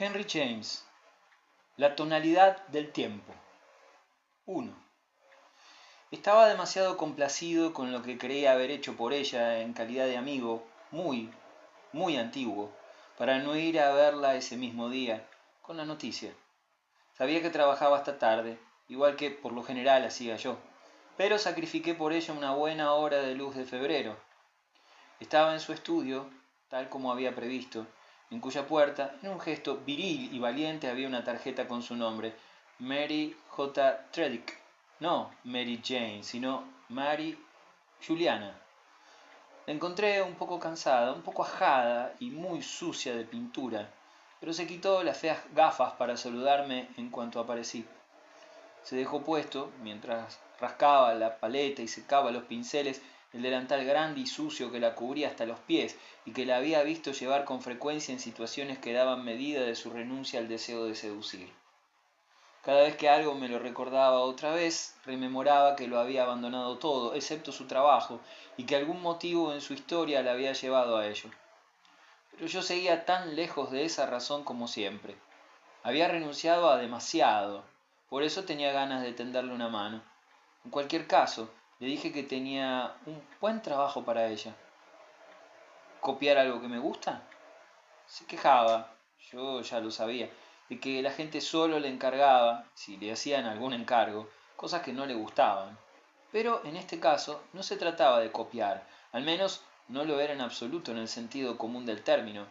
Henry James, la tonalidad del tiempo. 1. Estaba demasiado complacido con lo que creía haber hecho por ella en calidad de amigo, muy antiguo, para no ir a verla ese mismo día, con la noticia. Sabía que trabajaba hasta tarde, igual que por lo general hacía yo, pero sacrifiqué por ella una buena hora de luz de febrero. Estaba en su estudio, tal como había previsto, en cuya puerta, en un gesto viril y valiente, había una tarjeta con su nombre, Mary J. Tredick. No Mary Jane, sino Mary Juliana. La encontré un poco cansada, un poco ajada y muy sucia de pintura, pero se quitó las feas gafas para saludarme en cuanto aparecí. Se dejó puesto, mientras rascaba la paleta y secaba los pinceles, el delantal grande y sucio que la cubría hasta los pies y que la había visto llevar con frecuencia en situaciones que daban medida de su renuncia al deseo de seducir. Cada vez que algo me lo recordaba otra vez, rememoraba que lo había abandonado todo, excepto su trabajo, y que algún motivo en su historia la había llevado a ello. Pero yo seguía tan lejos de esa razón como siempre. Había renunciado a demasiado, por eso tenía ganas de tenderle una mano. En cualquier caso, le dije que tenía un buen trabajo para ella. ¿Copiar algo que me gusta? Se quejaba, yo ya lo sabía, de que la gente solo le encargaba, si le hacían algún encargo, cosas que no le gustaban. Pero en este caso no se trataba de copiar, al menos no lo era en absoluto en el sentido común del término.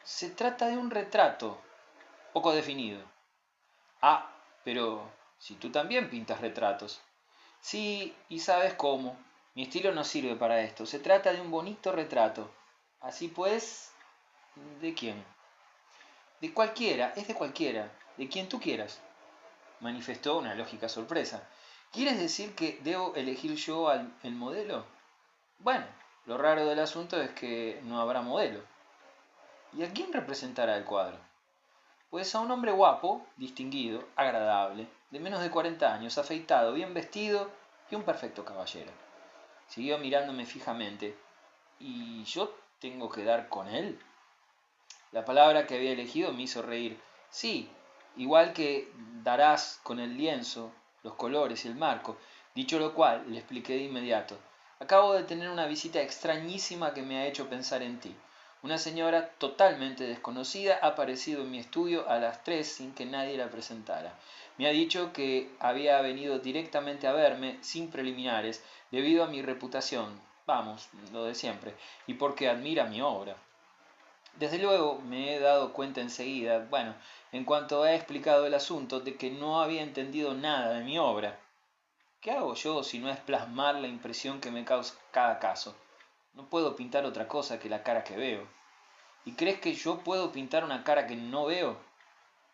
Se trata de un retrato, poco definido. Ah, pero si tú también pintas retratos. Sí, y sabes cómo. Mi estilo no sirve para esto. Se trata de un bonito retrato. Así pues, ¿de quién? De cualquiera, es de cualquiera, de quien tú quieras, manifestó una lógica sorpresa. ¿Quieres decir que debo elegir yo el modelo? Bueno, lo raro del asunto es que no habrá modelo. ¿Y a quién representará el cuadro? Pues a un hombre guapo, distinguido, agradable, de menos de 40 años, afeitado, bien vestido y un perfecto caballero. Siguió mirándome fijamente. ¿Y yo tengo que dar con él? La palabra que había elegido me hizo reír. Sí, igual que darás con el lienzo, los colores y el marco. Dicho lo cual, le expliqué de inmediato. Acabo de tener una visita extrañísima que me ha hecho pensar en ti. Una señora totalmente desconocida ha aparecido en mi estudio a las 3 sin que nadie la presentara. Me ha dicho que había venido directamente a verme, sin preliminares, debido a mi reputación, vamos, lo de siempre, y porque admira mi obra. Desde luego me he dado cuenta enseguida, bueno, en cuanto he explicado el asunto, de que no había entendido nada de mi obra. ¿Qué hago yo si no es plasmar la impresión que me causa cada caso? No puedo pintar otra cosa que la cara que veo. ¿Y crees que yo puedo pintar una cara que no veo?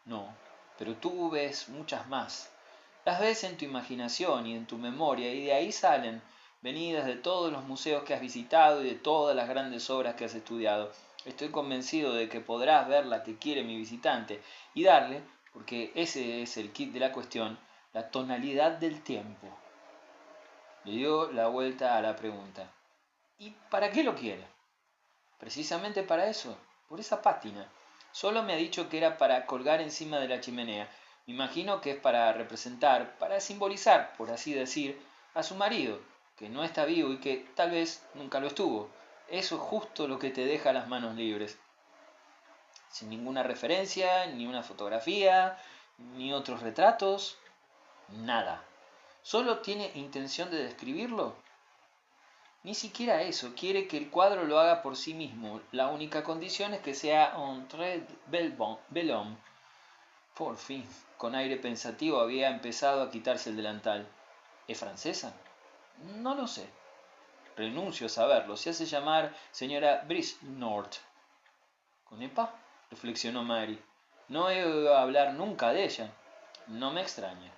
No, pero tú ves muchas más. Las ves en tu imaginación y en tu memoria, y de ahí salen, venidas de todos los museos que has visitado y de todas las grandes obras que has estudiado. Estoy convencido de que podrás ver la que quiere mi visitante y darle, porque ese es el kit de la cuestión, la tonalidad del tiempo. Le dio la vuelta a la pregunta. ¿Y para qué lo quiere? Precisamente para eso, por esa pátina. Solo me ha dicho que era para colgar encima de la chimenea. Me imagino que es para representar, para simbolizar, por así decir, a su marido, que no está vivo y que tal vez nunca lo estuvo. Eso es justo lo que te deja las manos libres. Sin ninguna referencia, ni una fotografía, ni otros retratos, nada. ¿Solo tiene intención de describirlo? Ni siquiera eso, quiere que el cuadro lo haga por sí mismo. La única condición es que sea un très bel homme. Por fin, con aire pensativo había empezado a quitarse el delantal. ¿Es francesa? No lo sé. Renuncio a saberlo. Se hace llamar señora Brisnort. ¿Conepa? Reflexionó Mary. No he oído hablar nunca de ella. No me extraña.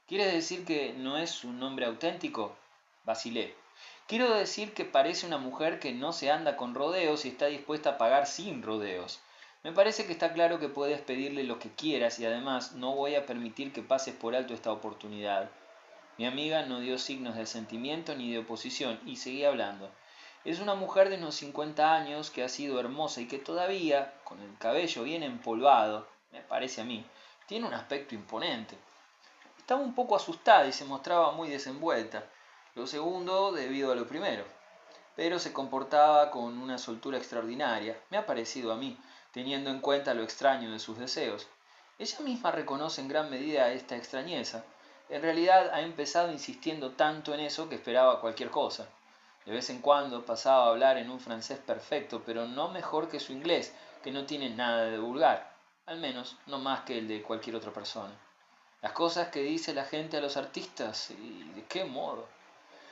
¿Quiere decir que no es un nombre auténtico? Vacilé. Quiero decir que parece una mujer que no se anda con rodeos y está dispuesta a pagar sin rodeos. Me parece que está claro que puedes pedirle lo que quieras y además no voy a permitir que pases por alto esta oportunidad. Mi amiga no dio signos de asentimiento ni de oposición y seguía hablando. Es una mujer de unos 50 años que ha sido hermosa y que todavía, con el cabello bien empolvado, me parece a mí, tiene un aspecto imponente. Estaba un poco asustada y se mostraba muy desenvuelta, lo segundo debido a lo primero, pero se comportaba con una soltura extraordinaria, me ha parecido a mí, teniendo en cuenta lo extraño de sus deseos. Ella misma reconoce en gran medida esta extrañeza. En realidad ha empezado insistiendo tanto en eso que esperaba cualquier cosa. De vez en cuando pasaba a hablar en un francés perfecto, pero no mejor que su inglés, que no tiene nada de vulgar, al menos no más que el de cualquier otra persona. Las cosas que dice la gente a los artistas, y de qué modo.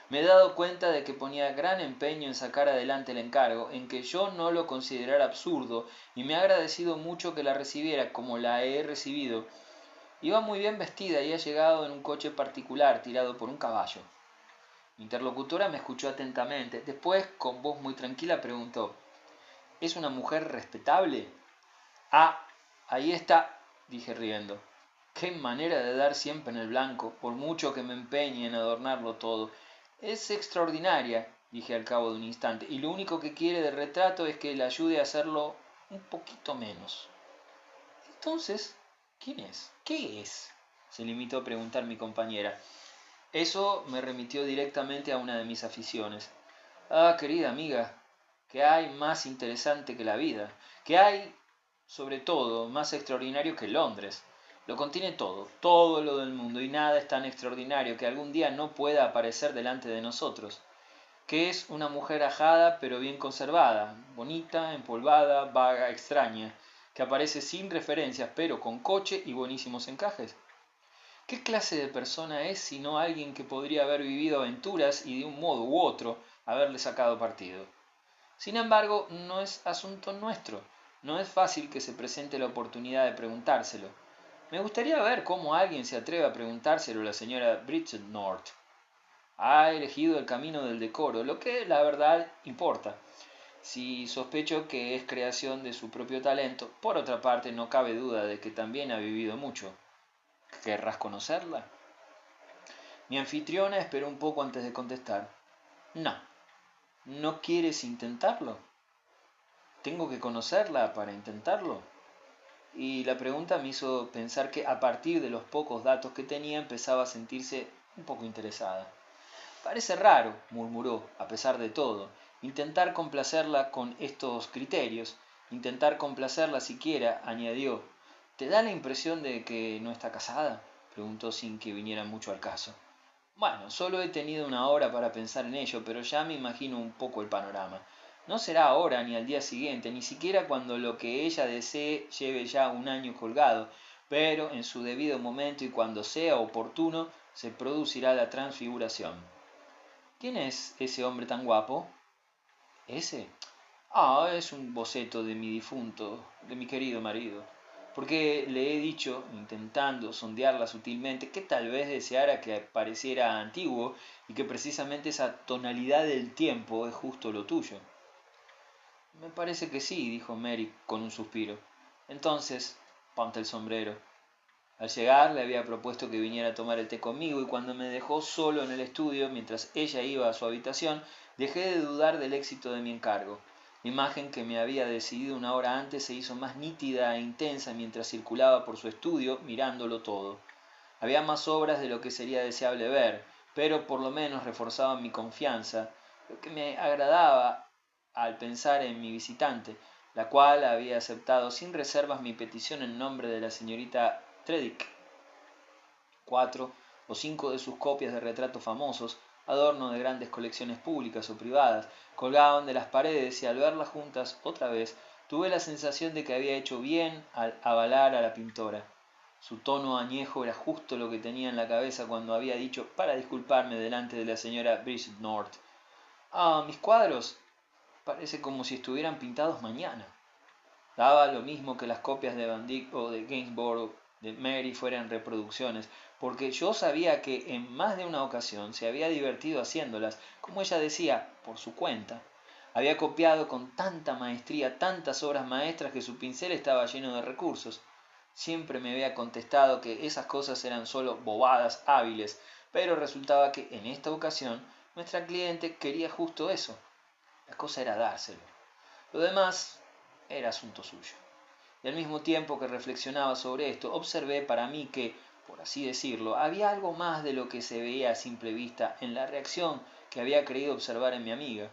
Me he dado cuenta de que ponía gran empeño en sacar adelante el encargo, en que yo no lo considerara absurdo, y me ha agradecido mucho que la recibiera como la he recibido. Iba muy bien vestida y ha llegado en un coche particular tirado por un caballo. Mi interlocutora me escuchó atentamente. Después, con voz muy tranquila, preguntó: ¿Es una mujer respetable? Ah, ahí está, dije riendo. Qué manera de dar siempre en el blanco, por mucho que me empeñe en adornarlo todo. Es extraordinaria, dije al cabo de un instante, y lo único que quiere del retrato es que le ayude a hacerlo un poquito menos. Entonces, ¿quién es? ¿Qué es? Se limitó a preguntar mi compañera. Eso me remitió directamente a una de mis aficiones. Ah, querida amiga, ¿qué hay más interesante que la vida? ¿Qué hay, sobre todo, más extraordinario que Londres? Lo contiene todo, todo lo del mundo, y nada es tan extraordinario que algún día no pueda aparecer delante de nosotros. Que es una mujer ajada pero bien conservada, bonita, empolvada, vaga, extraña, que aparece sin referencias pero con coche y buenísimos encajes. ¿Qué clase de persona es sino alguien que podría haber vivido aventuras y de un modo u otro haberle sacado partido? Sin embargo, no es asunto nuestro. No es fácil que se presente la oportunidad de preguntárselo. Me gustaría ver cómo alguien se atreve a preguntárselo a la señora Bridget North. Ha elegido el camino del decoro, lo que la verdad importa. Si sospecho que es creación de su propio talento, por otra parte no cabe duda de que también ha vivido mucho. ¿Querrás conocerla? Mi anfitriona esperó un poco antes de contestar. No. ¿No quieres intentarlo? ¿Tengo que conocerla para intentarlo? Y la pregunta me hizo pensar que a partir de los pocos datos que tenía empezaba a sentirse un poco interesada. Parece raro, murmuró, a pesar de todo, intentar complacerla con estos criterios, intentar complacerla siquiera, añadió. ¿Te da la impresión de que no está casada? Preguntó sin que viniera mucho al caso. Bueno, solo he tenido una hora para pensar en ello, pero ya me imagino un poco el panorama. No será ahora ni al día siguiente, ni siquiera cuando lo que ella desee lleve ya un año colgado, pero en su debido momento y cuando sea oportuno se producirá la transfiguración. ¿Quién es ese hombre tan guapo? ¿Ese? Ah, es un boceto de mi difunto, de mi querido marido. Porque le he dicho, intentando sondearla sutilmente, que tal vez deseara que pareciera antiguo y que precisamente esa tonalidad del tiempo es justo lo tuyo. Me parece que sí, dijo Mary con un suspiro. Entonces, ponte el sombrero. Al llegar le había propuesto que viniera a tomar el té conmigo y cuando me dejó solo en el estudio mientras ella iba a su habitación, dejé de dudar del éxito de mi encargo. La imagen que me había decidido una hora antes se hizo más nítida e intensa mientras circulaba por su estudio mirándolo todo. Había más obras de lo que sería deseable ver, pero por lo menos reforzaban mi confianza, lo que me agradaba al pensar en mi visitante, la cual había aceptado sin reservas mi petición en nombre de la señorita Tredick. 4 o 5 de sus copias de retratos famosos, adorno de grandes colecciones públicas o privadas, colgaban de las paredes y al verlas juntas otra vez, tuve la sensación de que había hecho bien al avalar a la pintora. Su tono añejo era justo lo que tenía en la cabeza cuando había dicho para disculparme delante de la señora Bridget North. Ah, mis cuadros. Parece como si estuvieran pintados mañana. Daba lo mismo que las copias de Van Dyck o de Gainsborough de Mary fueran reproducciones, porque yo sabía que en más de una ocasión se había divertido haciéndolas, como ella decía, por su cuenta. Había copiado con tanta maestría tantas obras maestras que su pincel estaba lleno de recursos. Siempre me había contestado que esas cosas eran solo bobadas hábiles, pero resultaba que en esta ocasión nuestra cliente quería justo eso. La cosa era dárselo. Lo demás era asunto suyo. Y al mismo tiempo que reflexionaba sobre esto, observé para mí que, por así decirlo, había algo más de lo que se veía a simple vista en la reacción que había creído observar en mi amiga.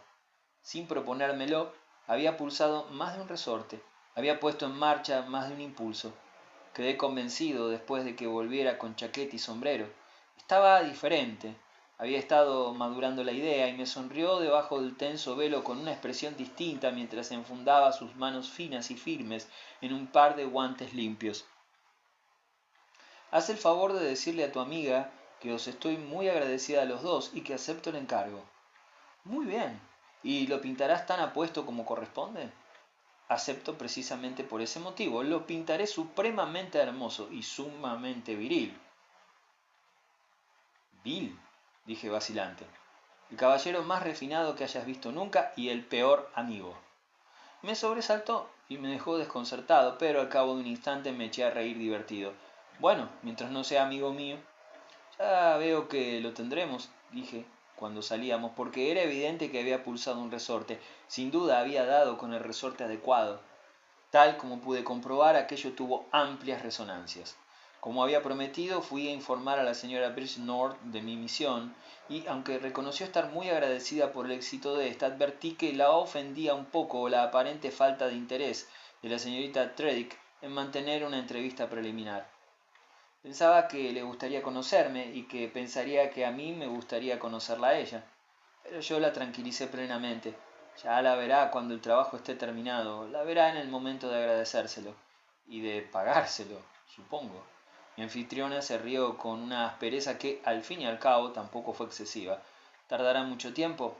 Sin proponérmelo, había pulsado más de un resorte, había puesto en marcha más de un impulso. Quedé convencido después de que volviera con chaqueta y sombrero. Estaba diferente. Había estado madurando la idea y me sonrió debajo del tenso velo con una expresión distinta mientras enfundaba sus manos finas y firmes en un par de guantes limpios. Haz el favor de decirle a tu amiga que os estoy muy agradecida a los dos y que acepto el encargo. Muy bien. ¿Y lo pintarás tan apuesto como corresponde? Acepto precisamente por ese motivo. Lo pintaré supremamente hermoso y sumamente viril. Vil, dije vacilante. El caballero más refinado que hayas visto nunca y el peor amigo. Me sobresaltó y me dejó desconcertado, pero al cabo de un instante me eché a reír divertido. Bueno, mientras no sea amigo mío. Ya veo que lo tendremos, dije cuando salíamos, porque era evidente que había pulsado un resorte. Sin duda había dado con el resorte adecuado. Tal como pude comprobar, aquello tuvo amplias resonancias. Como había prometido, fui a informar a la señora Bridgenorth de mi misión, y aunque reconoció estar muy agradecida por el éxito de esta, advertí que la ofendía un poco la aparente falta de interés de la señorita Tredick en mantener una entrevista preliminar. Pensaba que le gustaría conocerme y que pensaría que a mí me gustaría conocerla a ella, pero yo la tranquilicé plenamente. Ya la verá cuando el trabajo esté terminado, la verá en el momento de agradecérselo y de pagárselo, supongo. Mi anfitriona se rió con una aspereza que, al fin y al cabo, tampoco fue excesiva. ¿Tardará mucho tiempo?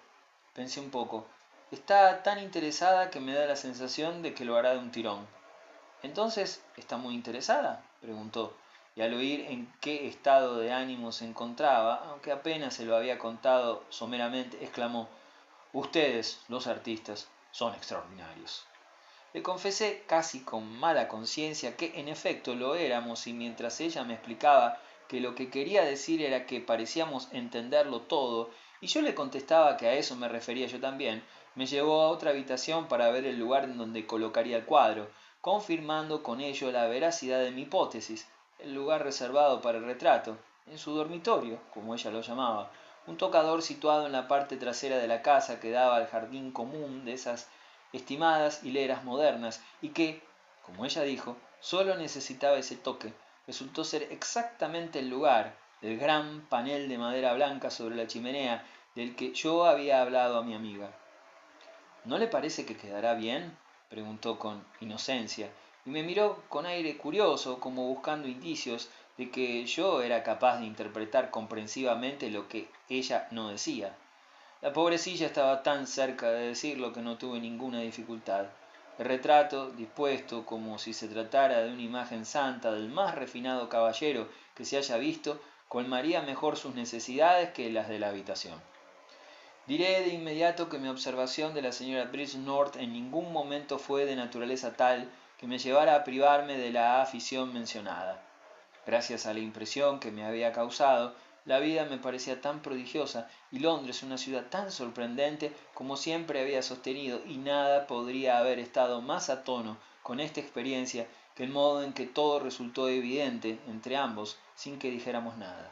Pensé un poco. Está tan interesada que me da la sensación de que lo hará de un tirón. ¿Entonces está muy interesada?, preguntó, y al oír en qué estado de ánimo se encontraba, aunque apenas se lo había contado someramente, exclamó: «Ustedes, los artistas, son extraordinarios». Le confesé casi con mala conciencia que en efecto lo éramos, y mientras ella me explicaba que lo que quería decir era que parecíamos entenderlo todo, y yo le contestaba que a eso me refería yo también, me llevó a otra habitación para ver el lugar en donde colocaría el cuadro, confirmando con ello la veracidad de mi hipótesis, el lugar reservado para el retrato, en su dormitorio, como ella lo llamaba, un tocador situado en la parte trasera de la casa que daba al jardín común de esas estimadas hileras modernas, y que, como ella dijo, sólo necesitaba ese toque, resultó ser exactamente el lugar del gran panel de madera blanca sobre la chimenea del que yo había hablado a mi amiga. ¿No le parece que quedará bien?, preguntó con inocencia, y me miró con aire curioso, como buscando indicios de que yo era capaz de interpretar comprensivamente lo que ella no decía. La pobrecilla estaba tan cerca de decirlo que no tuve ninguna dificultad. El retrato, dispuesto como si se tratara de una imagen santa del más refinado caballero que se haya visto, colmaría mejor sus necesidades que las de la habitación. Diré de inmediato que mi observación de la señora Bridgenorth en ningún momento fue de naturaleza tal que me llevara a privarme de la afición mencionada. Gracias a la impresión que me había causado, la vida me parecía tan prodigiosa y Londres una ciudad tan sorprendente como siempre había sostenido, y nada podría haber estado más a tono con esta experiencia que el modo en que todo resultó evidente entre ambos sin que dijéramos nada.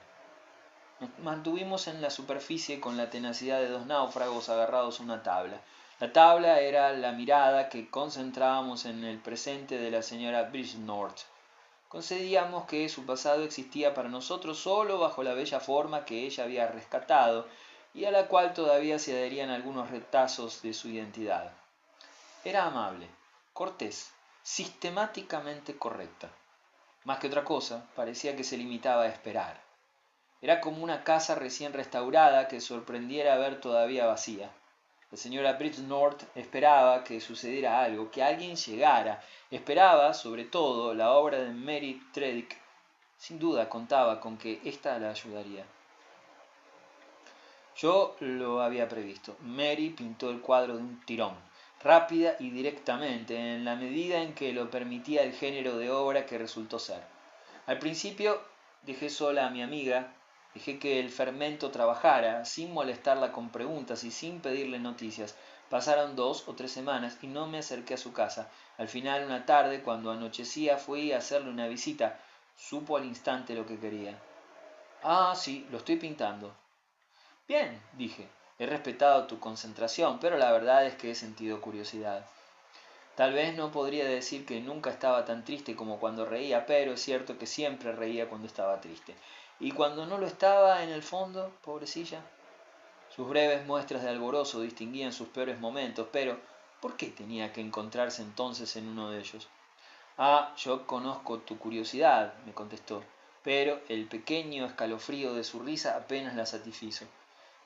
Nos mantuvimos en la superficie con la tenacidad de dos náufragos agarrados a una tabla. La tabla era la mirada que concentrábamos en el presente de la señora Bridgenorth. Concedíamos que su pasado existía para nosotros sólo bajo la bella forma que ella había rescatado y a la cual todavía se adherían algunos retazos de su identidad. Era amable, cortés, sistemáticamente correcta. Más que otra cosa, parecía que se limitaba a esperar. Era como una casa recién restaurada que sorprendiera ver todavía vacía. La señora Bridgenorth esperaba que sucediera algo, que alguien llegara. Esperaba, sobre todo, la obra de Mary Tredick. Sin duda contaba con que ésta la ayudaría. Yo lo había previsto. Mary pintó el cuadro de un tirón, rápida y directamente, en la medida en que lo permitía el género de obra que resultó ser. Al principio dejé sola a mi amiga, dejé que el fermento trabajara, sin molestarla con preguntas y sin pedirle noticias, Pasaron 2 o 3 semanas y no me acerqué a su casa. Al final, una tarde, cuando anochecía, fui a hacerle una visita. Supo al instante lo que quería. Ah, sí, lo estoy pintando. Bien, dije. He respetado tu concentración, pero la verdad es que he sentido curiosidad. Tal vez no podría decir que nunca estaba tan triste como cuando reía, pero es cierto que siempre reía cuando estaba triste. Y cuando no lo estaba, en el fondo, pobrecilla. Sus breves muestras de alborozo distinguían sus peores momentos, pero ¿por qué tenía que encontrarse entonces en uno de ellos? Ah, yo conozco tu curiosidad, me contestó, pero el pequeño escalofrío de su risa apenas la satisfizo.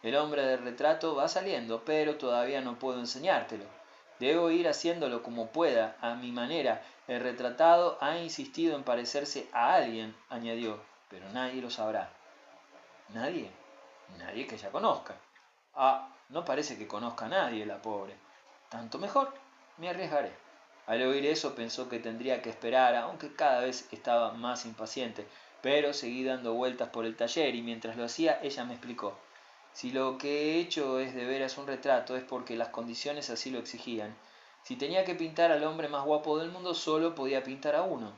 El hombre del retrato va saliendo, pero todavía no puedo enseñártelo. Debo ir haciéndolo como pueda, a mi manera. El retratado ha insistido en parecerse a alguien, añadió, pero nadie lo sabrá. ¿Nadie? Nadie que ella conozca. Ah, no parece que conozca a nadie, la pobre. Tanto mejor, me arriesgaré. Al oír eso pensó que tendría que esperar, aunque cada vez estaba más impaciente, pero seguí dando vueltas por el taller y mientras lo hacía ella me explicó. Si lo que he hecho es de veras un retrato es porque las condiciones así lo exigían. Si tenía que pintar al hombre más guapo del mundo, solo podía pintar a uno.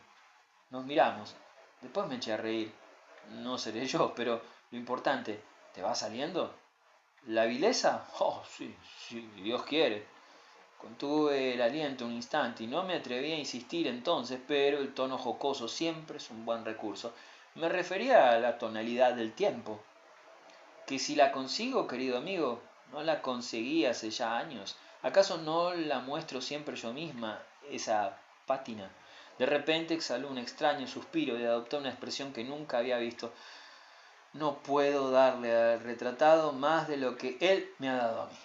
Nos miramos. Después me eché a reír. No seré yo, pero lo importante, ¿te va saliendo? ¿La vileza? Oh, sí, sí, Dios quiere. Contuve el aliento un instante y no me atreví a insistir entonces, pero el tono jocoso siempre es un buen recurso. Me refería a la tonalidad del tiempo. Que si la consigo, querido amigo, no la conseguí hace ya años. ¿Acaso no la muestro siempre yo misma, esa pátina? De repente exhaló un extraño suspiro y adoptó una expresión que nunca había visto. No puedo darle al retratado más de lo que él me ha dado a mí.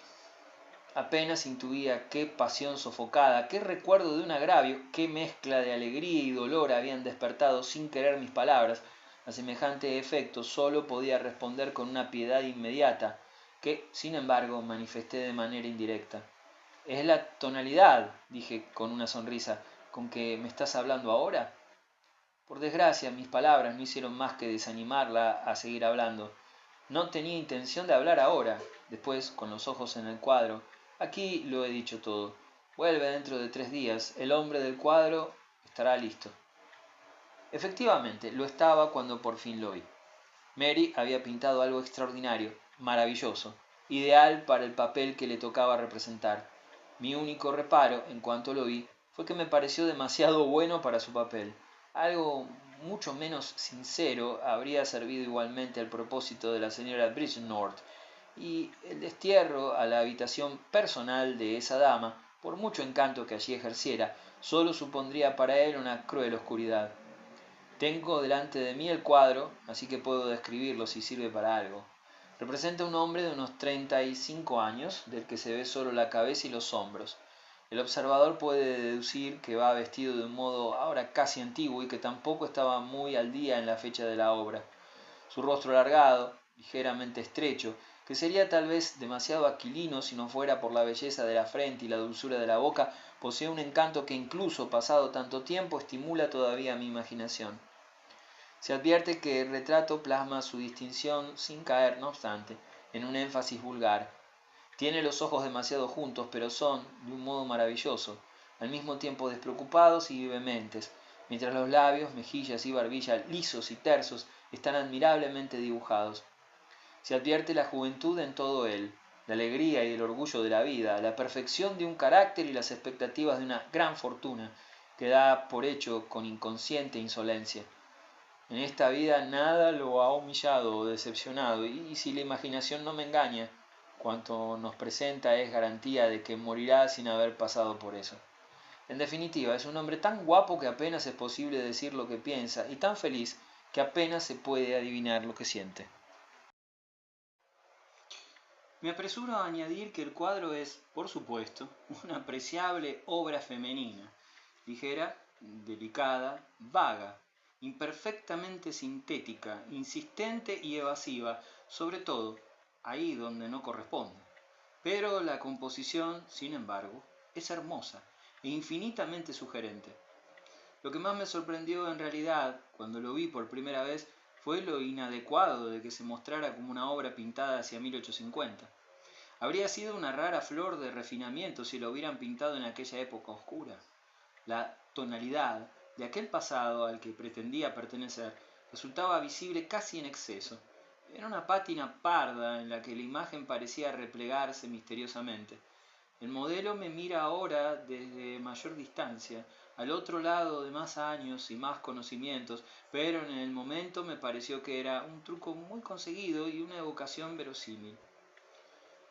Apenas intuía qué pasión sofocada, qué recuerdo de un agravio, qué mezcla de alegría y dolor habían despertado sin querer mis palabras. A semejante efecto sólo podía responder con una piedad inmediata, que, sin embargo, manifesté de manera indirecta. Es la tonalidad, dije con una sonrisa, con que me estás hablando ahora. Por desgracia, mis palabras no hicieron más que desanimarla a seguir hablando. No tenía intención de hablar ahora. Después, con los ojos en el cuadro, aquí lo he dicho todo. Vuelve dentro de 3 días. El hombre del cuadro estará listo. Efectivamente, lo estaba cuando por fin lo vi. Mary había pintado algo extraordinario, maravilloso, ideal para el papel que le tocaba representar. Mi único reparo, en cuanto lo vi, fue que me pareció demasiado bueno para su papel. Algo mucho menos sincero habría servido igualmente al propósito de la señora Bridgenorth, y el destierro a la habitación personal de esa dama, por mucho encanto que allí ejerciera, sólo supondría para él una cruel oscuridad. Tengo delante de mí el cuadro, así que puedo describirlo si sirve para algo. Representa a un hombre de unos 35 años, del que se ve solo la cabeza y los hombros. El observador puede deducir que va vestido de un modo ahora casi antiguo y que tampoco estaba muy al día en la fecha de la obra. Su rostro alargado, ligeramente estrecho, que sería tal vez demasiado aquilino si no fuera por la belleza de la frente y la dulzura de la boca, posee un encanto que incluso pasado tanto tiempo estimula todavía mi imaginación. Se advierte que el retrato plasma su distinción sin caer, no obstante, en un énfasis vulgar. Tiene los ojos demasiado juntos, pero son, de un modo maravilloso, al mismo tiempo despreocupados y vehementes, mientras los labios, mejillas y barbilla, lisos y tersos, están admirablemente dibujados. Se advierte la juventud en todo él, la alegría y el orgullo de la vida, la perfección de un carácter y las expectativas de una gran fortuna, que da por hecho con inconsciente insolencia. En esta vida nada lo ha humillado o decepcionado, y si la imaginación no me engaña, cuanto nos presenta es garantía de que morirá sin haber pasado por eso. En definitiva, es un hombre tan guapo que apenas es posible decir lo que piensa, y tan feliz que apenas se puede adivinar lo que siente. Me apresuro a añadir que el cuadro es, por supuesto, una apreciable obra femenina, ligera, delicada, vaga, imperfectamente sintética, insistente y evasiva, sobre todo ahí donde no corresponde. Pero la composición, sin embargo, es hermosa e infinitamente sugerente. Lo que más me sorprendió en realidad, cuando lo vi por primera vez, fue lo inadecuado de que se mostrara como una obra pintada hacia 1850. Habría sido una rara flor de refinamiento si lo hubieran pintado en aquella época oscura. La tonalidad de aquel pasado al que pretendía pertenecer resultaba visible casi en exceso. Era una pátina parda en la que la imagen parecía replegarse misteriosamente. El modelo me mira ahora desde mayor distancia, al otro lado de más años y más conocimientos, pero en el momento me pareció que era un truco muy conseguido y una evocación verosímil.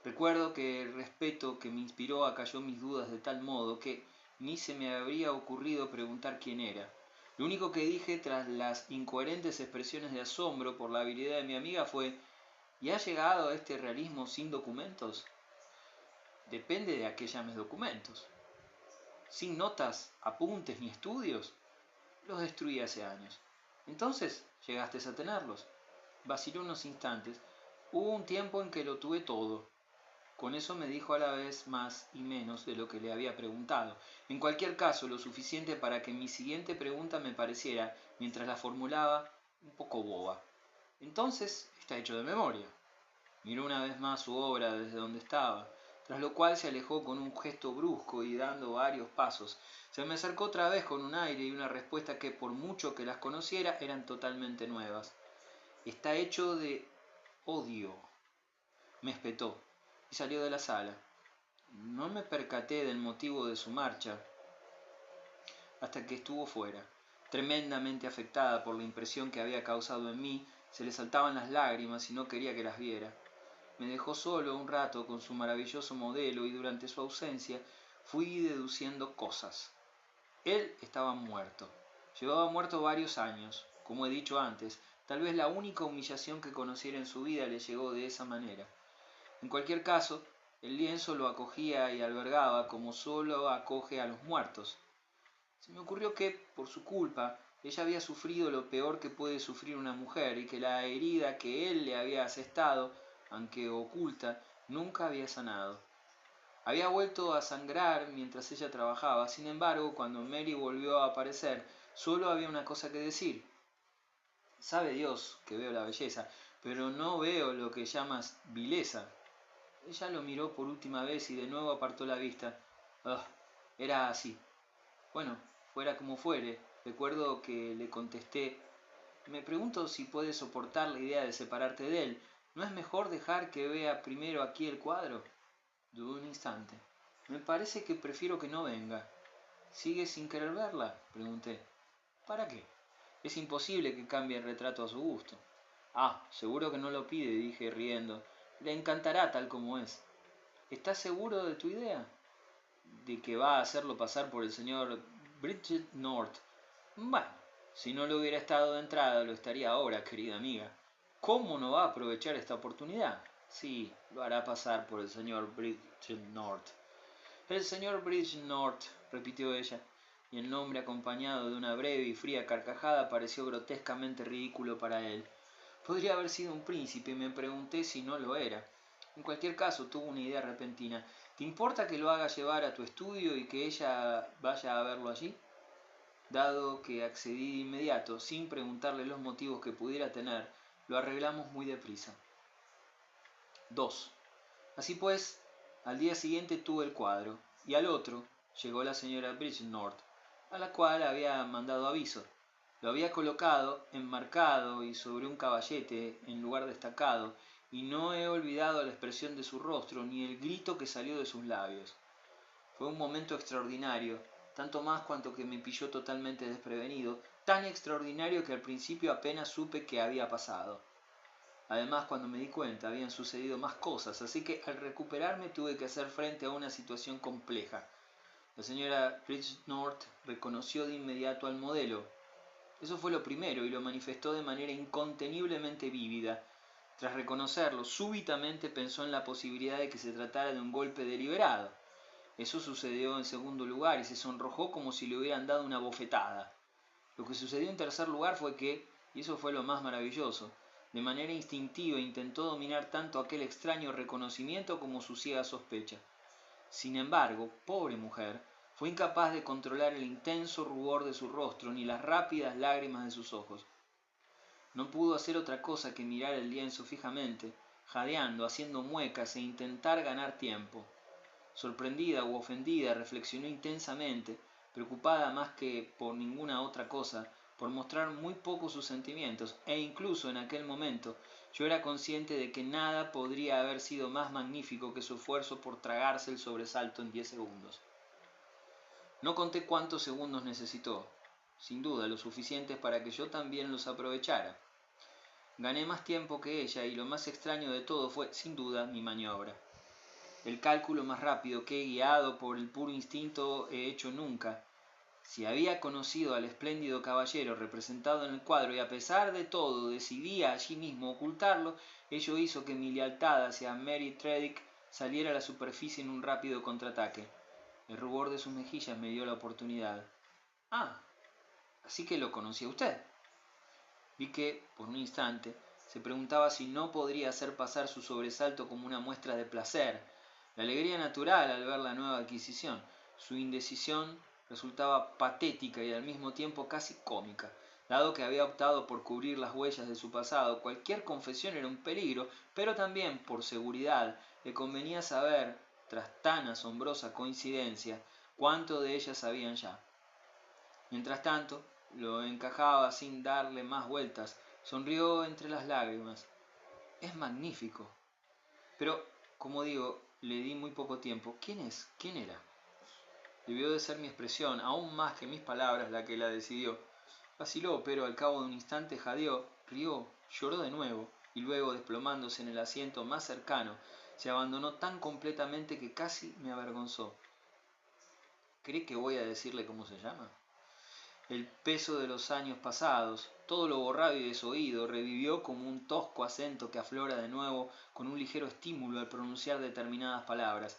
Recuerdo que el respeto que me inspiró acalló mis dudas de tal modo que ni se me habría ocurrido preguntar quién era. Lo único que dije tras las incoherentes expresiones de asombro por la habilidad de mi amiga fue: ¿y ha llegado a este realismo sin documentos? Depende de a qué llames documentos. Sin notas, apuntes ni estudios. Los destruí hace años. Entonces, ¿llegaste a tenerlos? Vaciló unos instantes. Hubo un tiempo en que lo tuve todo. Con eso me dijo a la vez más y menos de lo que le había preguntado. En cualquier caso, lo suficiente para que mi siguiente pregunta me pareciera, mientras la formulaba, un poco boba. Entonces, está hecho de memoria. Miró una vez más su obra desde donde estaba, tras lo cual se alejó con un gesto brusco y dando varios pasos. Se me acercó otra vez con un aire y una respuesta que, por mucho que las conociera, eran totalmente nuevas. Está hecho de odio, me espetó, y salió de la sala. No me percaté del motivo de su marcha hasta que estuvo fuera. Tremendamente afectada por la impresión que había causado en mí, se le saltaban las lágrimas y no quería que las viera. Me dejó solo un rato con su maravilloso modelo y durante su ausencia fui deduciendo cosas. Él estaba muerto. Llevaba muerto varios años. Como he dicho antes, tal vez la única humillación que conociera en su vida le llegó de esa manera. En cualquier caso, el lienzo lo acogía y albergaba como solo acoge a los muertos. Se me ocurrió que, por su culpa, ella había sufrido lo peor que puede sufrir una mujer y que la herida que él le había asestado, aunque oculta, nunca había sanado. Había vuelto a sangrar mientras ella trabajaba. Sin embargo, cuando Mary volvió a aparecer, solo había una cosa que decir. Sabe Dios que veo la belleza, pero no veo lo que llamas vileza. Ella lo miró por última vez y de nuevo apartó la vista. Era así. Bueno, fuera como fuere, recuerdo que le contesté: me pregunto si puedes soportar la idea de separarte de él. ¿No es mejor dejar que vea primero aquí el cuadro? Dudó un instante. Me parece que prefiero que no venga. ¿Sigues sin querer verla? Pregunté. ¿Para qué? Es imposible que cambie el retrato a su gusto. Seguro que no lo pide, dije riendo. Le encantará tal como es. ¿Estás seguro de tu idea? ¿De que va a hacerlo pasar por el señor Bridget North? Bueno, si no lo hubiera estado de entrada, lo estaría ahora, querida amiga. ¿Cómo no va a aprovechar esta oportunidad? Sí, lo hará pasar por el señor Bridget North. El señor Bridget North, repitió ella, y el nombre, acompañado de una breve y fría carcajada, pareció grotescamente ridículo para él. Podría haber sido un príncipe y me pregunté si no lo era. En cualquier caso, tuvo una idea repentina. ¿Te importa que lo haga llevar a tu estudio y que ella vaya a verlo allí? Dado que accedí de inmediato, sin preguntarle los motivos que pudiera tener, lo arreglamos muy deprisa. 2. Así pues, al día siguiente tuve el cuadro, y al otro llegó la señora Bridgenorth, a la cual había mandado aviso. Lo había colocado, enmarcado y sobre un caballete en lugar destacado, y no he olvidado la expresión de su rostro ni el grito que salió de sus labios. Fue un momento extraordinario, tanto más cuanto que me pilló totalmente desprevenido, tan extraordinario que al principio apenas supe qué había pasado. Además, cuando me di cuenta, habían sucedido más cosas, así que al recuperarme tuve que hacer frente a una situación compleja. La señora Bridgenorth reconoció de inmediato al modelo. Eso fue lo primero y lo manifestó de manera inconteniblemente vívida. Tras reconocerlo, súbitamente pensó en la posibilidad de que se tratara de un golpe deliberado. Eso sucedió en segundo lugar y se sonrojó como si le hubieran dado una bofetada. Lo que sucedió en tercer lugar fue que, y eso fue lo más maravilloso, de manera instintiva intentó dominar tanto aquel extraño reconocimiento como su ciega sospecha. Sin embargo, pobre mujer, fue incapaz de controlar el intenso rubor de su rostro ni las rápidas lágrimas de sus ojos. No pudo hacer otra cosa que mirar el lienzo fijamente, jadeando, haciendo muecas e intentar ganar tiempo. Sorprendida u ofendida, reflexionó intensamente, preocupada más que por ninguna otra cosa, por mostrar muy poco sus sentimientos, e incluso en aquel momento yo era consciente de que nada podría haber sido más magnífico que su esfuerzo por tragarse el sobresalto en 10 segundos. No conté cuántos segundos necesitó, sin duda lo suficientes para que yo también los aprovechara. Gané más tiempo que ella y lo más extraño de todo fue, sin duda, mi maniobra. El cálculo más rápido que, guiado por el puro instinto, he hecho nunca. Si había conocido al espléndido caballero representado en el cuadro y a pesar de todo decidía allí mismo ocultarlo, ello hizo que mi lealtad hacia Mary Tredick saliera a la superficie en un rápido contraataque. El rubor de sus mejillas me dio la oportunidad. Ah, así que lo conocía usted. Vi que, por un instante, se preguntaba si no podría hacer pasar su sobresalto como una muestra de placer, la alegría natural al ver la nueva adquisición. Su indecisión resultaba patética y al mismo tiempo casi cómica. Dado que había optado por cubrir las huellas de su pasado, cualquier confesión era un peligro, pero también, por seguridad, le convenía saber, tras tan asombrosa coincidencia, cuánto de ella sabían ya. Mientras tanto, lo encajaba sin darle más vueltas. Sonrió entre las lágrimas. Es magnífico. Pero, como digo, le di muy poco tiempo. ¿Quién es? ¿Quién era? Debió de ser mi expresión, aún más que mis palabras, la que la decidió. Vaciló, pero al cabo de un instante jadeó, rió, lloró de nuevo, y luego, desplomándose en el asiento más cercano, se abandonó tan completamente que casi me avergonzó. ¿Cree que voy a decirle cómo se llama? El peso de los años pasados, todo lo borrado y desoído, revivió como un tosco acento que aflora de nuevo con un ligero estímulo al pronunciar determinadas palabras.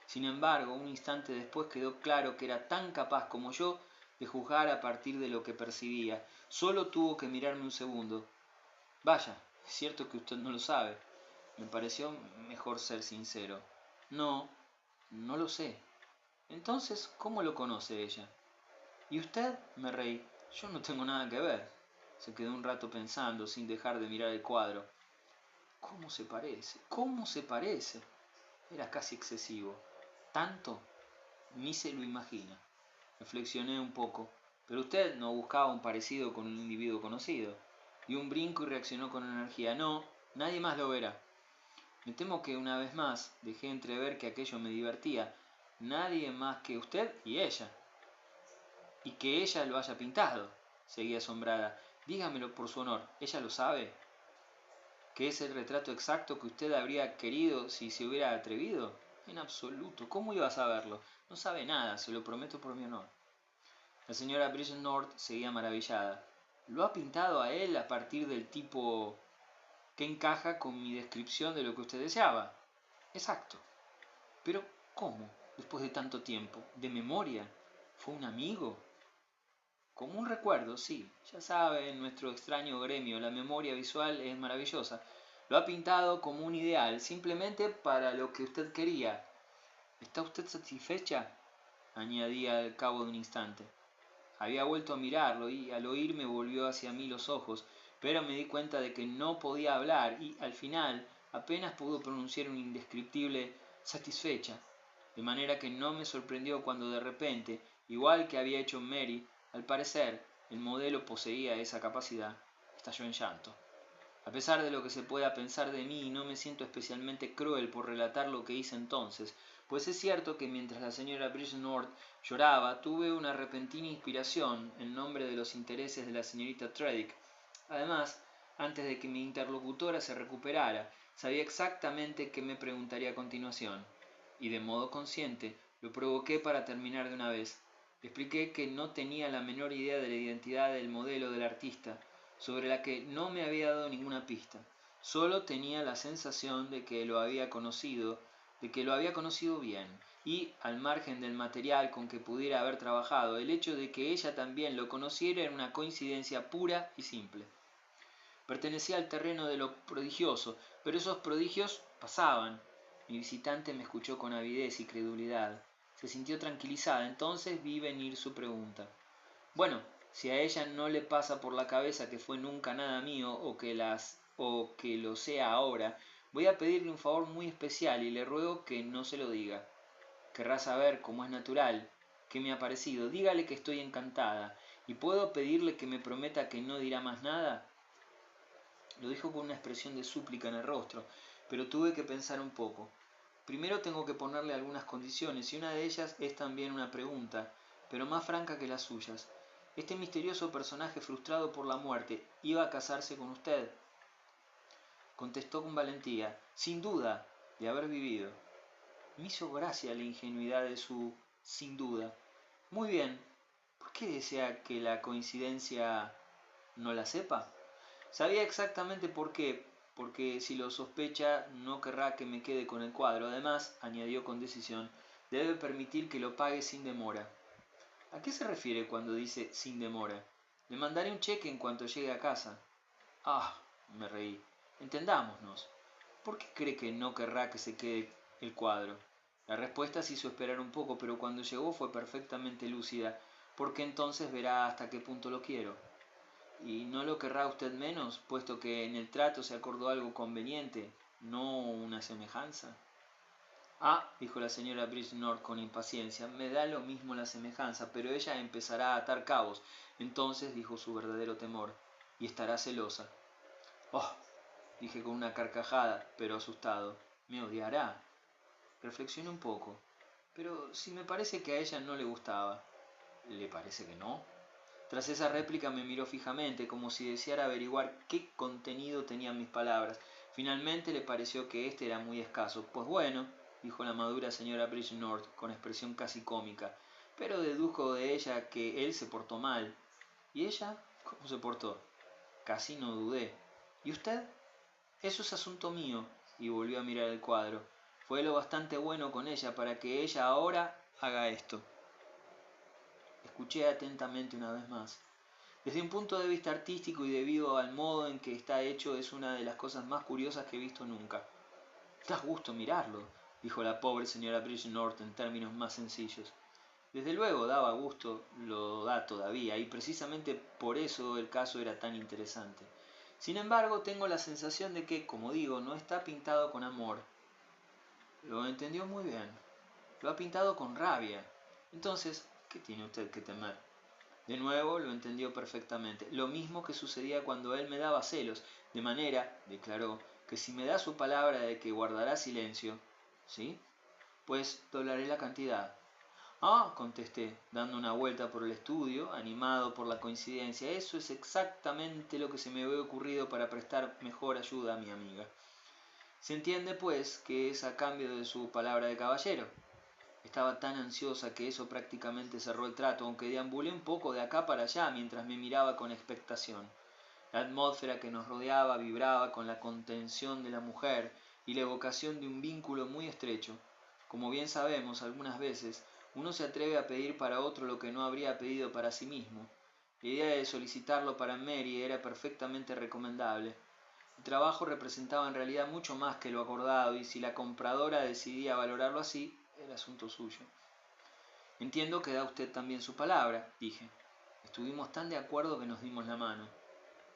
Sin embargo, un instante después quedó claro que era tan capaz como yo de juzgar a partir de lo que percibía. Solo tuvo que mirarme un segundo. Vaya, es cierto que usted no lo sabe. Me pareció mejor ser sincero. No, no lo sé. Entonces, ¿cómo lo conoce ella? ¿Y usted? Me reí. Yo no tengo nada que ver. Se quedó un rato pensando, sin dejar de mirar el cuadro. ¿Cómo se parece? ¿Cómo se parece? Era casi excesivo. ¿Tanto? Ni se lo imagina. Reflexioné un poco. Pero usted no buscaba un parecido con un individuo conocido. Dio un brinco y reaccionó con energía. No, nadie más lo verá. Me temo que una vez más dejé entrever que aquello me divertía. Nadie más que usted y ella. Y que ella lo haya pintado, seguía asombrada. Dígamelo por su honor, ¿ella lo sabe? ¿Que es el retrato exacto que usted habría querido si se hubiera atrevido? En absoluto, ¿cómo iba a saberlo? No sabe nada, se lo prometo por mi honor. La señora Bridgenorth seguía maravillada. ¿Lo ha pintado a él a partir del tipo que encaja con mi descripción de lo que usted deseaba? Exacto. Pero, ¿cómo? Después de tanto tiempo, ¿de memoria? ¿Fue un amigo? Como un recuerdo, sí. Ya sabe, en nuestro extraño gremio la memoria visual es maravillosa. Lo ha pintado como un ideal, simplemente para lo que usted quería. ¿Está usted satisfecha? Añadí al cabo de un instante. Había vuelto a mirarlo y al oírme volvió hacia mí los ojos, pero me di cuenta de que no podía hablar y, al final, apenas pudo pronunciar un indescriptible satisfecha, de manera que no me sorprendió cuando de repente, igual que había hecho Mary, al parecer, el modelo poseía esa capacidad, estalló en llanto. A pesar de lo que se pueda pensar de mí, no me siento especialmente cruel por relatar lo que hice entonces, pues es cierto que mientras la señora Bridgenorth lloraba, tuve una repentina inspiración en nombre de los intereses de la señorita Tredick. Además, antes de que mi interlocutora se recuperara, sabía exactamente qué me preguntaría a continuación, y de modo consciente lo provoqué para terminar de una vez. Le expliqué que no tenía la menor idea de la identidad del modelo del artista, sobre la que no me había dado ninguna pista. Solo tenía la sensación de que lo había conocido bien, y, al margen del material con que pudiera haber trabajado, el hecho de que ella también lo conociera era una coincidencia pura y simple. Pertenecía al terreno de lo prodigioso, pero esos prodigios pasaban. Mi visitante me escuchó con avidez y credulidad. Se sintió tranquilizada, entonces vi venir su pregunta. Bueno, si a ella no le pasa por la cabeza que fue nunca nada mío o que lo sea ahora, Voy a pedirle un favor muy especial y le ruego que no se lo diga. Querrá saber, como es natural, qué me ha parecido. Dígale que estoy encantada. ¿Y puedo pedirle que me prometa que no dirá más nada? Lo dijo con una expresión de súplica en el rostro, pero tuve que pensar un poco. Primero tengo que ponerle algunas condiciones, y una de ellas es también una pregunta, pero más franca que las suyas. Este misterioso personaje frustrado por la muerte iba a casarse con usted. Contestó con valentía, sin duda, de haber vivido. Me hizo gracia la ingenuidad de su sin duda. Muy bien, ¿por qué desea que la coincidencia no la sepa? Sabía exactamente por qué, porque si lo sospecha no querrá que me quede con el cuadro. Además, añadió con decisión, debe permitir que lo pague sin demora. ¿A qué se refiere cuando dice sin demora? Le mandaré un cheque en cuanto llegue a casa. Ah, me reí. Entendámonos. ¿Por qué cree que no querrá que se quede el cuadro? La respuesta se hizo esperar un poco, pero cuando llegó fue perfectamente lúcida, porque entonces verá hasta qué punto lo quiero. ¿Y no lo querrá usted menos, puesto que en el trato se acordó algo conveniente, no una semejanza? Ah, dijo la señora Bridgenorth con impaciencia, me da lo mismo la semejanza, pero ella empezará a atar cabos. Entonces dijo su verdadero temor, y estará celosa. Oh, dije con una carcajada, pero asustado, me odiará. Reflexioné un poco. Pero si me parece que a ella no le gustaba. ¿Le parece que no? Tras esa réplica me miró fijamente, como si deseara averiguar qué contenido tenían mis palabras. Finalmente le pareció que éste era muy escaso. Pues bueno, dijo la madura señora Bridgenorth con expresión casi cómica, pero dedujo de ella que él se portó mal. ¿Y ella? ¿Cómo se portó? Casi no dudé. ¿Y usted? Eso es asunto mío, y volvió a mirar el cuadro. Fue lo bastante bueno con ella para que ella ahora haga esto. Escuché atentamente una vez más. Desde un punto de vista artístico y debido al modo en que está hecho, es una de las cosas más curiosas que he visto nunca. Da gusto mirarlo, dijo la pobre señora Bridgenorth en términos más sencillos. Desde luego daba gusto, lo da todavía, y precisamente por eso el caso era tan interesante. Sin embargo, tengo la sensación de que, como digo, no está pintado con amor. Lo entendió muy bien. Lo ha pintado con rabia. Entonces, ¿qué tiene usted que temer? De nuevo lo entendió perfectamente. Lo mismo que sucedía cuando él me daba celos, de manera, declaró, que si me da su palabra de que guardará silencio, ¿sí? Pues doblaré la cantidad. Ah, contesté, dando una vuelta por el estudio, animado por la coincidencia. Eso es exactamente lo que se me había ocurrido para prestar mejor ayuda a mi amiga. Se entiende, pues, que es a cambio de su palabra de caballero. Estaba tan ansiosa que eso prácticamente cerró el trato, aunque deambulé un poco de acá para allá mientras me miraba con expectación. La atmósfera que nos rodeaba vibraba con la contención de la mujer y la evocación de un vínculo muy estrecho. Como bien sabemos, algunas veces uno se atreve a pedir para otro lo que no habría pedido para sí mismo. La idea de solicitarlo para Mary era perfectamente recomendable. El trabajo representaba en realidad mucho más que lo acordado, y si la compradora decidía valorarlo así, era asunto suyo. Entiendo que da usted también su palabra, dije. Estuvimos tan de acuerdo que nos dimos la mano.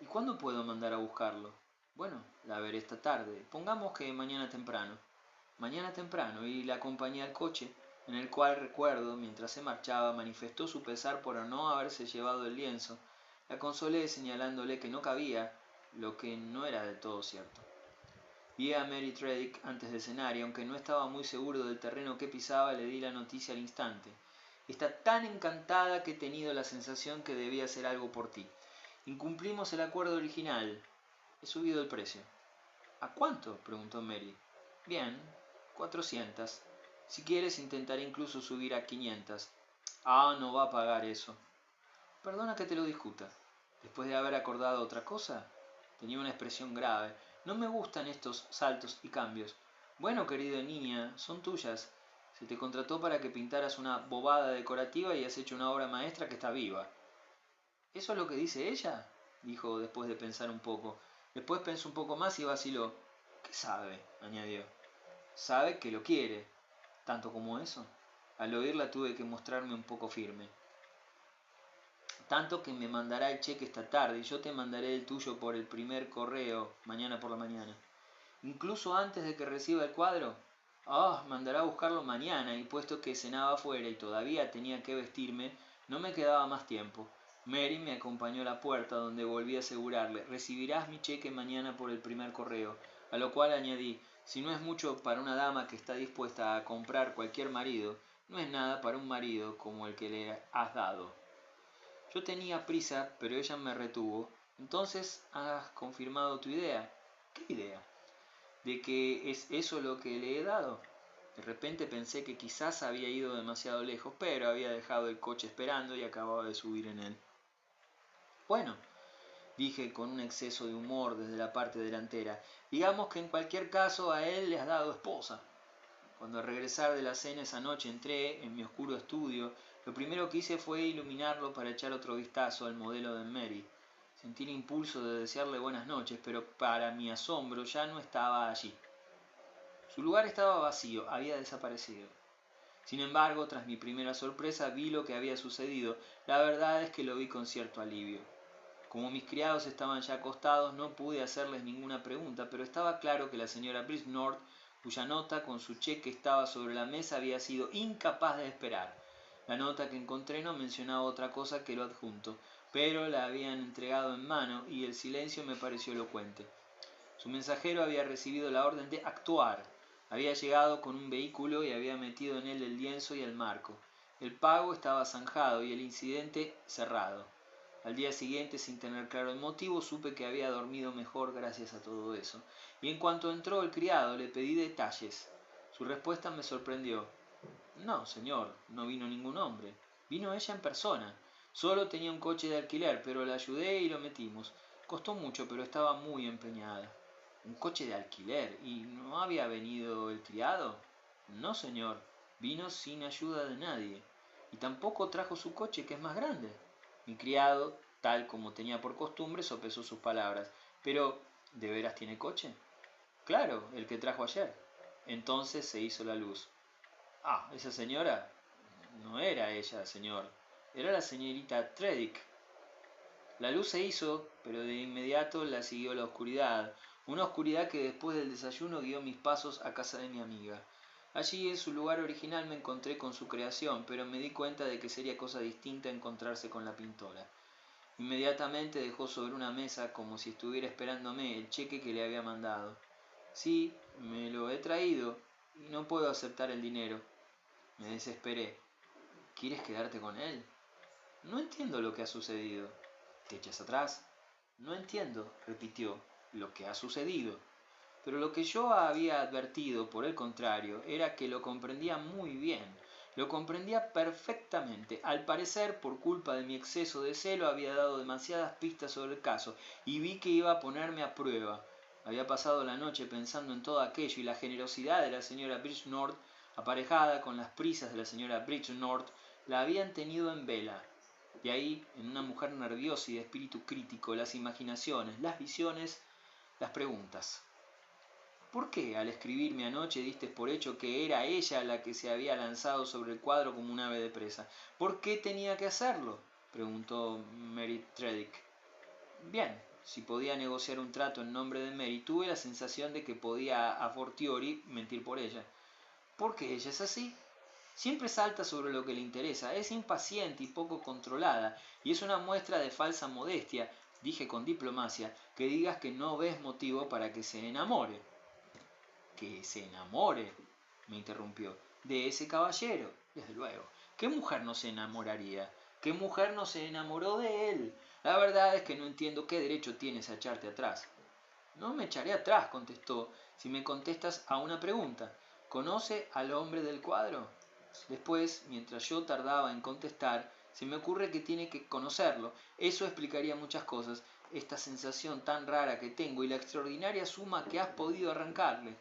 ¿Y cuándo puedo mandar a buscarlo? Bueno, la veré esta tarde. Pongamos que mañana temprano. Mañana temprano, y la acompañé al coche, en el cual, recuerdo, mientras se marchaba, manifestó su pesar por no haberse llevado el lienzo. La consolé señalándole que no cabía, lo que no era del todo cierto. Vi a Mary Tredick antes de cenar, y aunque no estaba muy seguro del terreno que pisaba, le di la noticia al instante. Está tan encantada que he tenido la sensación que debía hacer algo por ti. Incumplimos el acuerdo original. He subido el precio. ¿A cuánto?, preguntó Mary. Bien, 400. Si quieres, intentaré incluso subir a 500. Ah, no va a pagar eso. Perdona que te lo discuta. Después de haber acordado otra cosa, tenía una expresión grave. No me gustan estos saltos y cambios. Bueno, querida niña, son tuyas. Se te contrató para que pintaras una bobada decorativa y has hecho una obra maestra que está viva. ¿Eso es lo que dice ella?, dijo después de pensar un poco. Después pensó un poco más y vaciló. ¿Qué sabe?, añadió. Sabe que lo quiere. ¿Tanto como eso? Al oírla tuve que mostrarme un poco firme. Tanto que me mandará el cheque esta tarde y yo te mandaré el tuyo por el primer correo mañana por la mañana. incluso antes de que reciba el cuadro? Ah, mandará a buscarlo mañana, y puesto que cenaba afuera y todavía tenía que vestirme, no me quedaba más tiempo. Mary me acompañó a la puerta, donde volví a asegurarle: recibirás mi cheque mañana por el primer correo, a lo cual añadí: si no es mucho para una dama que está dispuesta a comprar cualquier marido, no es nada para un marido como el que le has dado. Yo tenía prisa, pero ella me retuvo. Entonces, ¿has confirmado tu idea? ¿Qué idea? ¿De que es eso lo que le he dado? De repente pensé que quizás había ido demasiado lejos, pero había dejado el coche esperando y acababa de subir en él. Bueno, dije con un exceso de humor desde la parte delantera, digamos que en cualquier caso a él le has dado esposa. Cuando al regresar de la cena esa noche entré en mi oscuro estudio, lo primero que hice fue iluminarlo para echar otro vistazo al modelo de Mary. Sentí el impulso de desearle buenas noches, pero para mi asombro ya no estaba allí. Su lugar estaba vacío, había desaparecido. Sin embargo, tras mi primera sorpresa vi lo que había sucedido. La verdad es que lo vi con cierto alivio. Como mis criados estaban ya acostados, no pude hacerles ninguna pregunta, pero estaba claro que la señora Bridgenorth, cuya nota con su cheque estaba sobre la mesa, había sido incapaz de esperar. La nota que encontré no mencionaba otra cosa que lo adjunto, pero la habían entregado en mano y el silencio me pareció elocuente. Su mensajero había recibido la orden de actuar. Había llegado con un vehículo y había metido en él el lienzo y el marco. El pago estaba zanjado y el incidente cerrado. Al día siguiente, sin tener claro el motivo, supe que había dormido mejor gracias a todo eso. Y en cuanto entró el criado, le pedí detalles. Su respuesta me sorprendió. No, señor, no vino ningún hombre. Vino ella en persona. Solo tenía un coche de alquiler, pero la ayudé y lo metimos. Costó mucho, pero estaba muy empeñada. ¿Un coche de alquiler? ¿Y no había venido el criado? No, señor. Vino sin ayuda de nadie. Y tampoco trajo su coche, que es más grande. Mi criado, tal como tenía por costumbre, sopesó sus palabras. Pero, ¿de veras tiene coche? Claro, el que trajo ayer. Entonces se hizo la luz. Ah, esa señora. No era ella, señor. Era la señorita Tredick. La luz se hizo, pero de inmediato la siguió la oscuridad. Una oscuridad que después del desayuno guió mis pasos a casa de mi amiga. Allí, en su lugar original, me encontré con su creación, pero me di cuenta de que sería cosa distinta encontrarse con la pintora. Inmediatamente dejó sobre una mesa, como si estuviera esperándome, el cheque que le había mandado. Sí, me lo he traído, y no puedo aceptar el dinero. Me desesperé. ¿Quieres quedarte con él? No entiendo lo que ha sucedido. ¿Te echas atrás? No entiendo, repitió, lo que ha sucedido. Pero lo que yo había advertido, por el contrario, era que lo comprendía muy bien. Lo comprendía perfectamente. Al parecer, por culpa de mi exceso de celo, había dado demasiadas pistas sobre el caso, y vi que iba a ponerme a prueba. Había pasado la noche pensando en todo aquello, y la generosidad de la señora Bridgenorth, aparejada con las prisas de la señora Bridgenorth, la habían tenido en vela. De ahí, en una mujer nerviosa y de espíritu crítico, las imaginaciones, las visiones, las preguntas. ¿Por qué al escribirme anoche diste por hecho que era ella la que se había lanzado sobre el cuadro como un ave de presa? ¿Por qué tenía que hacerlo?, preguntó Mary Tredick. Bien, si podía negociar un trato en nombre de Mary, tuve la sensación de que podía a fortiori mentir por ella. Porque ella es así. Siempre salta sobre lo que le interesa, es impaciente y poco controlada, y es una muestra de falsa modestia, dije con diplomacia, que digas que no ves motivo para que se enamore. ¿Que se enamore?, me interrumpió. De ese caballero, desde luego. ¿Qué mujer no se enamoraría? ¿Qué mujer no se enamoró de él? La verdad es que no entiendo qué derecho tienes a echarte atrás. No me echaré atrás, contestó, si me contestas a una pregunta. ¿Conoce al hombre del cuadro? Después, mientras yo tardaba en contestar, se me ocurre que tiene que conocerlo. Eso explicaría muchas cosas, esta sensación tan rara que tengo y la extraordinaria suma que has podido arrancarle.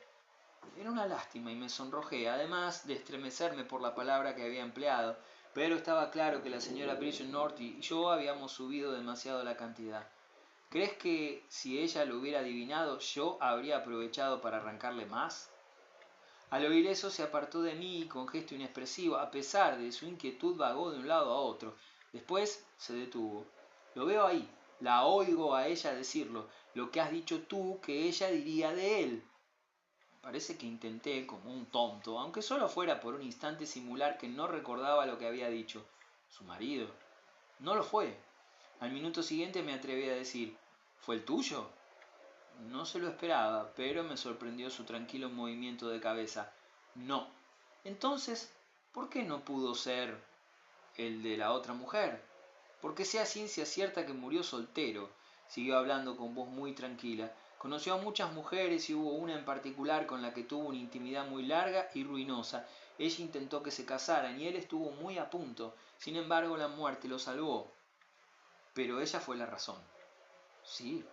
Era una lástima y me sonrojé, además de estremecerme por la palabra que había empleado, pero estaba claro que la señora Bridgenorth y yo habíamos subido demasiado la cantidad. ¿Crees que si ella lo hubiera adivinado, yo habría aprovechado para arrancarle más? Al oír eso se apartó de mí y con gesto inexpresivo, a pesar de su inquietud, vagó de un lado a otro. Después se detuvo. Lo veo ahí, la oigo a ella decirlo, lo que has dicho tú que ella diría de él. Parece que intenté, como un tonto, aunque solo fuera por un instante, simular que no recordaba lo que había dicho. ¿Su marido? No lo fue. Al minuto siguiente me atreví a decir, ¿fue el tuyo? No se lo esperaba, pero me sorprendió su tranquilo movimiento de cabeza. No. Entonces, ¿por qué no pudo ser el de la otra mujer? Porque sea ciencia cierta que murió soltero, siguió hablando con voz muy tranquila. Conoció a muchas mujeres y hubo una en particular con la que tuvo una intimidad muy larga y ruinosa. Ella intentó que se casaran y él estuvo muy a punto. Sin embargo, la muerte lo salvó. Pero ella fue la razón. Sí.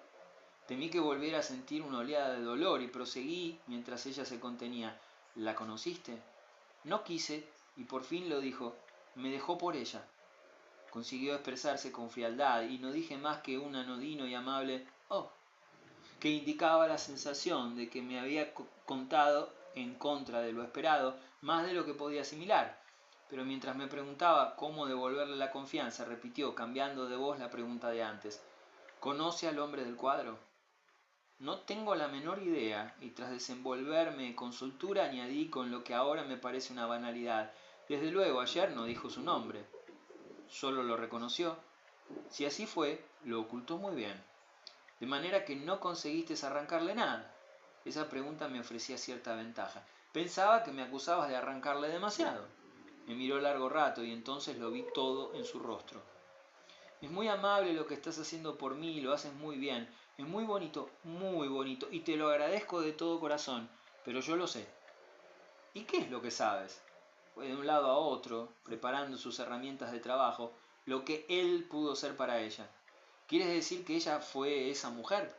Temí que volviera a sentir una oleada de dolor y proseguí mientras ella se contenía. ¿La conociste? No quise, y por fin lo dijo. Me dejó por ella. Consiguió expresarse con frialdad y no dije más que un anodino y amable «oh», que indicaba la sensación de que me había contado en contra de lo esperado más de lo que podía asimilar. Pero mientras me preguntaba cómo devolverle la confianza, repitió, cambiando de voz, la pregunta de antes. ¿Conoce al hombre del cuadro? No tengo la menor idea, y tras desenvolverme con soltura añadí con lo que ahora me parece una banalidad. Desde luego, ayer no dijo su nombre. Solo lo reconoció. Si así fue, lo ocultó muy bien. De manera que no conseguiste arrancarle nada. Esa pregunta me ofrecía cierta ventaja. Pensaba que me acusabas de arrancarle demasiado. Me miró largo rato y entonces lo vi todo en su rostro. Es muy amable lo que estás haciendo por mí, lo haces muy bien. Es muy bonito, y te lo agradezco de todo corazón, pero yo lo sé. ¿Y qué es lo que sabes? Fue de un lado a otro, preparando sus herramientas de trabajo, lo que él pudo ser para ella. ¿Quieres decir que ella fue esa mujer?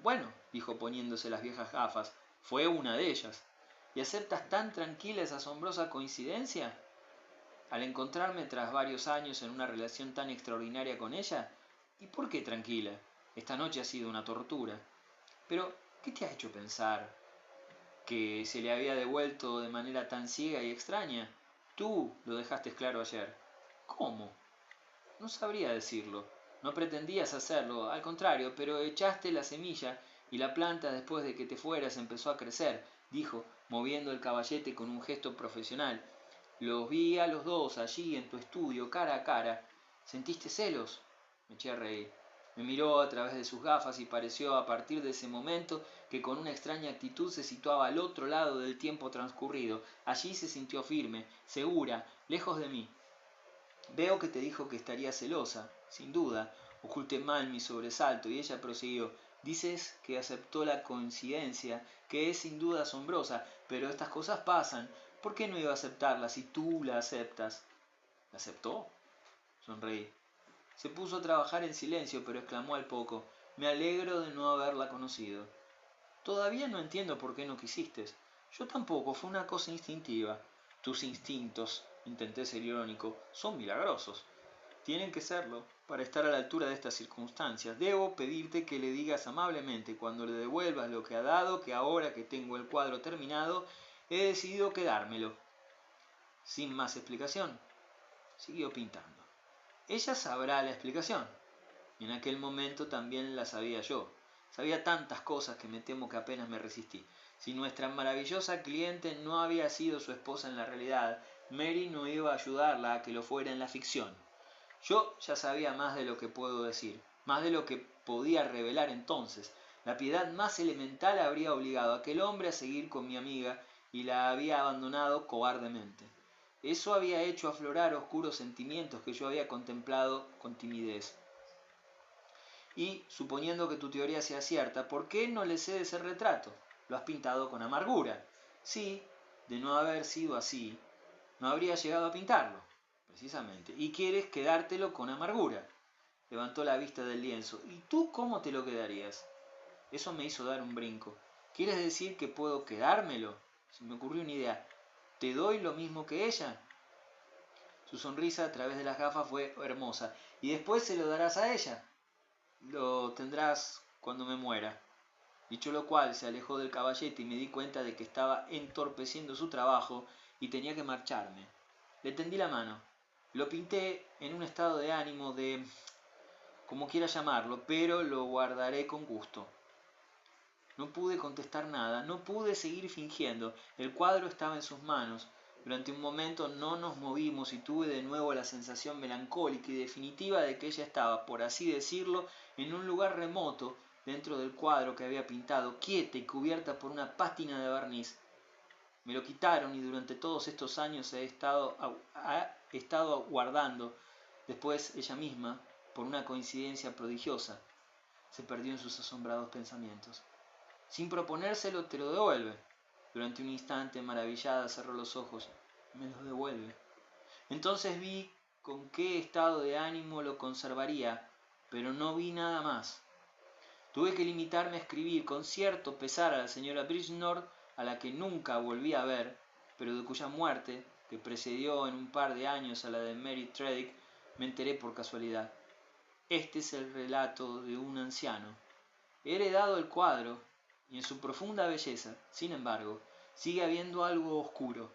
Bueno, dijo poniéndose las viejas gafas, fue una de ellas. ¿Y aceptas tan tranquila esa asombrosa coincidencia? Al encontrarme tras varios años en una relación tan extraordinaria con ella, ¿y por qué tranquila? Esta noche ha sido una tortura. Pero, ¿qué te ha hecho pensar que se le había devuelto de manera tan ciega y extraña? Tú lo dejaste claro ayer. ¿Cómo? No sabría decirlo. No pretendías hacerlo, al contrario, pero echaste la semilla y la planta después de que te fueras empezó a crecer, dijo, moviendo el caballete con un gesto profesional. Los vi a los dos allí en tu estudio, cara a cara. ¿Sentiste celos? Me eché a reír. Me miró a través de sus gafas y pareció a partir de ese momento que con una extraña actitud se situaba al otro lado del tiempo transcurrido. Allí se sintió firme, segura, lejos de mí. Veo que te dijo que estaría celosa, sin duda. Oculté mal mi sobresalto y ella prosiguió. Dices que aceptó la coincidencia, que es sin duda asombrosa, pero estas cosas pasan. ¿Por qué no iba a aceptarla si tú la aceptas? ¿La aceptó? Sonreí. Se puso a trabajar en silencio, pero exclamó al poco. Me alegro de no haberla conocido. Todavía no entiendo por qué no quisiste. Yo tampoco, fue una cosa instintiva. Tus instintos, intenté ser irónico, son milagrosos. Tienen que serlo, para estar a la altura de estas circunstancias. Debo pedirte que le digas amablemente cuando le devuelvas lo que ha dado, que ahora que tengo el cuadro terminado, he decidido quedármelo. Sin más explicación, siguió pintando. Ella sabrá la explicación. En aquel momento también la sabía yo. Sabía tantas cosas que me temo que apenas me resistí. Si nuestra maravillosa cliente no había sido su esposa en la realidad, Mary no iba a ayudarla a que lo fuera en la ficción. Yo ya sabía más de lo que puedo decir, más de lo que podía revelar entonces. La piedad más elemental habría obligado a aquel hombre a seguir con mi amiga y la había abandonado cobardemente. Eso había hecho aflorar oscuros sentimientos que yo había contemplado con timidez. Y, suponiendo que tu teoría sea cierta, ¿por qué no le cedes el retrato? Lo has pintado con amargura. Sí, de no haber sido así, no habría llegado a pintarlo, precisamente. Y quieres quedártelo con amargura. Levantó la vista del lienzo. ¿Y tú cómo te lo quedarías? Eso me hizo dar un brinco. ¿Quieres decir que puedo quedármelo? Se me ocurrió una idea. ¿Te doy lo mismo que ella? Su sonrisa a través de las gafas fue hermosa. ¿Y después se lo darás a ella? Lo tendrás cuando me muera. Dicho lo cual, se alejó del caballete y me di cuenta de que estaba entorpeciendo su trabajo y tenía que marcharme. Le tendí la mano. Lo pinté en un estado de ánimo como quiera llamarlo, pero lo guardaré con gusto. No pude contestar nada, no pude seguir fingiendo. El cuadro estaba en sus manos. Durante un momento no nos movimos y tuve de nuevo la sensación melancólica y definitiva de que ella estaba, por así decirlo, en un lugar remoto, dentro del cuadro que había pintado, quieta y cubierta por una pátina de barniz. Me lo quitaron y durante todos estos años he estado aguardando. Después ella misma, por una coincidencia prodigiosa, se perdió en sus asombrados pensamientos. Sin proponérselo te lo devuelve. Durante un instante, maravillada, cerró los ojos. Me los devuelve. Entonces vi con qué estado de ánimo lo conservaría, pero no vi nada más. Tuve que limitarme a escribir con cierto pesar a la señora Bridgenorth, a la que nunca volví a ver, pero de cuya muerte, que precedió en un par de años a la de Mary Tredick, me enteré por casualidad. Este es el relato de un anciano. He heredado el cuadro, y en su profunda belleza, sin embargo, sigue habiendo algo oscuro.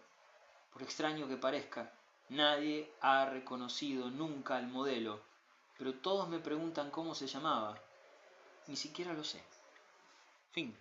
Por extraño que parezca, nadie ha reconocido nunca al modelo, pero todos me preguntan cómo se llamaba. Ni siquiera lo sé. Fin.